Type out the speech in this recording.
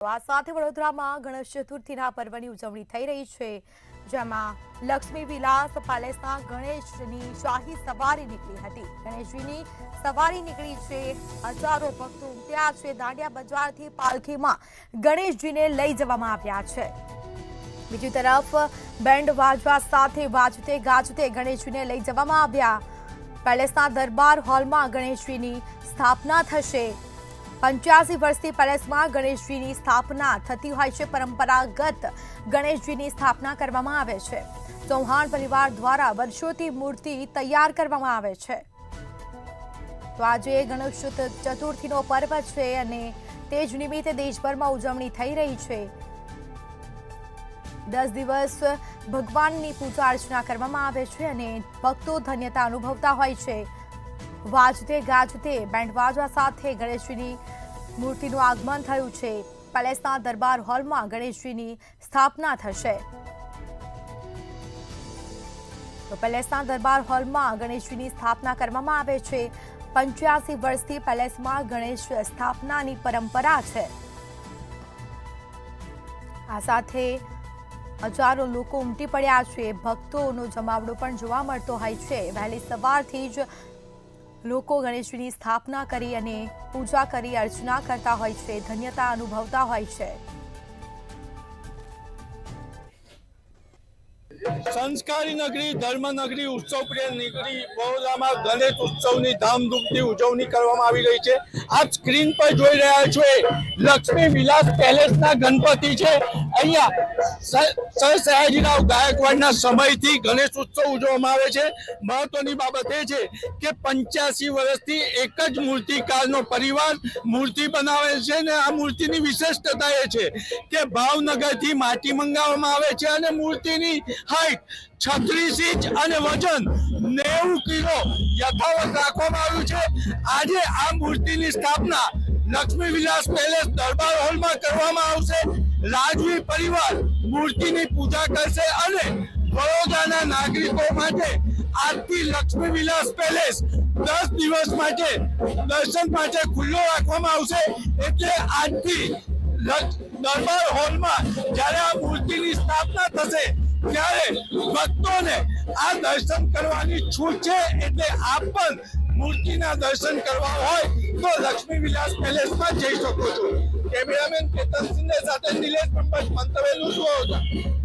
આ સાથે વડોદરામાં ગણેશ ચતુર્થીના પર્વની ઉજવણી થઈ રહી છે, જેમાં લક્ષ્મી વિલાસ પેલેસના ગણેશની શાહી સવારી નીકળી હતી। ગણેશજીની સવારી નીકળી છે, હજારો ભક્તો ઉમટ્યા છે। દાંડિયા બજારથી પાલખીમાં ગણેશજીને લઈ જવામાં આવ્યા છે। બીજી તરફ બેન્ડ વાજવા સાથે વાજતે ગાજતે ગણેશજીને લઈ જવામાં આવ્યા। પેલેસના દરબાર હોલમાં ગણેશજીની સ્થાપના થશે। 85 વર્ષથી પેલેસમાં ગણેશજીની સ્થાપના થતી હોય છે। પરંપરાગત ગણેશજીની સ્થાપના કરવામાં આવે છે। ચૌહાણ પરિવાર દ્વારા વર્ષોથી મૂર્તિ તૈયાર કરવામાં આવે છે। તો આજે ગણેશ ચતુર્થીનો પર્વ છે અને તે જ નિમિત્તે દેશભરમાં ઉજવણી થઈ રહી છે। 10 દિવસ ભગવાનની પૂજા અર્ચના કરવામાં આવે છે અને ભક્તો ધન્યતા અનુભવતા હોય છે। વાજતે ગાજતે બેન્ડ વાજવા સાથે ગણેશજીની મૂર્તિનું આગમન થયું છે। પેલેસના દરબાર હોલમાં ગણેશજીની સ્થાપના થશે। તો પેલેસના દરબાર હોલમાં ગણેશજીની સ્થાપના કરવામાં આવે છે। 85 વર્ષથી પેલેસમાં ગણેશ સ્થાપનાની પરંપરા છે। આ સાથે હજારો લોકો ઉમટી પડ્યા છે। ભક્તોનો જમાવડો પણ જોવા મળતો હોય છે। વહેલી સવારથી જ લોકો ગણેશજીની સ્થાપના કરી અને પૂજા કરી અર્ચના કરતા હોય છે, ધન્યતા અનુભવતા હોય છે। સંસ્કારી નગરી, ધર્મ નગરી, ઉત્સવ પ્રિય નગરી બરોડામાં ગણેશ ઉત્સવની ધામધૂમથી ઉજવણી કરવામાં આવી રહી છે। આપ સ્ક્રીન પર જોઈ રહ્યા છો લક્ષ્મી વિલાસ પેલેસના ગણપતિ છે। અહીંયા સર સયાજીરાવ ગાયકવાડના સમયથી ગણેશ ઉત્સવ ઉજવવામાં આવે છે। મહત્વની બાબત એ છે કે 85 વર્ષથી એક જ મૂર્તિકારનો પરિવાર મૂર્તિ બનાવે છે ને આ મૂર્તિની વિશેષતા એ છે કે ભાવનગરથી માટી મંગાવવામાં આવે છે અને મૂર્તિની હાઈટ 36 ઇંચ અને વજન 90 કિલો યથાવત રાખવામાં આવ્યું છે। આજે આ મૂર્તિની સ્થાપના લક્ષ્મી વિલાસ પેલેસ દરબાર હોલમાં કરવામાં આવશે। રાજવી પરિવાર મૂર્તિની પૂજા કરશે અને વડોદરાના નાગરિકો માટે આજથી લક્ષ્મી વિલાસ પેલેસ 10 દિવસ માટે દર્શન માટે ખુલ્લો રાખવામાં આવશે। એટલે આજથી દરબાર હોલમાં જ્યારે આ મૂર્તિની સ્થાપના થશે ત્યારે ભક્તોને આ દર્શન કરવાની છૂટ છે। એટલે આપ પણ મૂર્તિના દર્શન કરવા હોય તો લક્ષ્મી વિલાસ પેલેસમાં જઈ શકો છો। કેમેરામેન કેતન સિંહ સાથે નિલેશ મંતવેલું છું।